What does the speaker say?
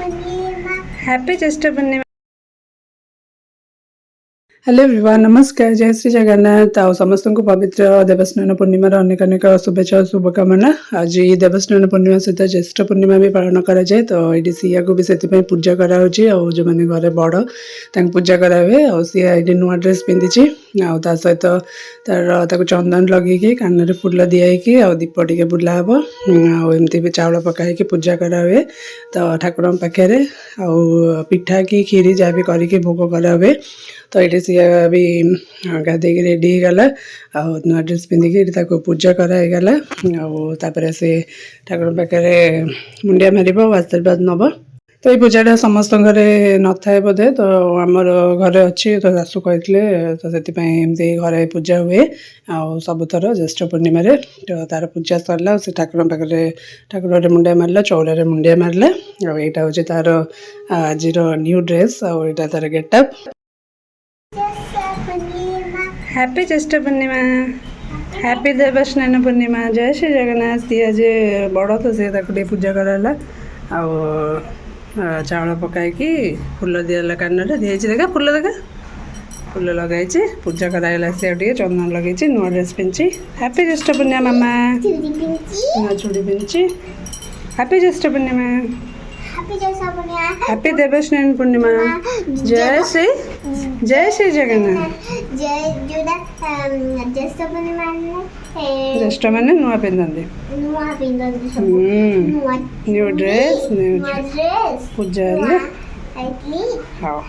Happy ज्येष्ठ पूर्णिमा। Hello everyone, नमस्कार, जय श्री जगन्नाथ। आ समस्त को पवित्र देवस्नान पूर्णिमार अनेक अनेक शुभेच्छा और शुभकामना। आज देवस्नान पूर्णिमा सहित ज्येष्ठ पूर्णिमा भी पालन कराए, तो ये सिया को भी से पूजा कराऊँ। जो मैंने घरे बड़ पूजा कराए सी नुआ ड्रेस पिंधि आ सहित तार चंदन लगे कान फुल दिखाई दीप टे बुला हम आमती भी चाउल पकाई पूजा कराए। तो ठाकुर पाखे पिठा कि खीरी जहाँ भी करके भोग कराए। तो ये सिया भी गाधे रेडी गला नुआ ड्रेस पिंधिकी पूजा कराईगला। आपर से ठाकुर पाखे मुंडिया मार आशीर्वाद नब। तो ये पूजाटा समस्त घरे न थाए बोधे, तो आमर घरे अच्छी। तो शाशु कहते तो से घरे पूजा हुए सबुथर ज्येष्ठ पूर्णिम। तो तार पूजा सरला से ठाकुर पाखे ठाकुर मुंडिया मारला, चौड़े मुंडिया मारला। आईटा हूँ तार आज न्यू ड्रेस आईटा तार गेटअप। हैप्पी ज्येष्ठ पूर्णिमा, हैप्पी देवस्नान पूर्णिमा, जय श्री जगन्नाथ। सी आज बड़ तो सी पूजा कराला चाउल पकाई फुल दिला कान दिखाई देखा फुल देखा फुल लगाई पूजा कराला। सी टे चंदन लगे नुआ ड्रेस पिंधि। हैप्पी ज्येष्ठ पूर्णिमा मामा, नुआ चूड़ी पिंधि। हैप्पी ज्येष्ठ पूर्णिमा, हैप्पी देवस्नान पूर्णिमा, जय श्री जगन्नाथ। ज्येष्ठ मैंने नुआ पिंधि न्यू ड्रेस पूजा हाँ।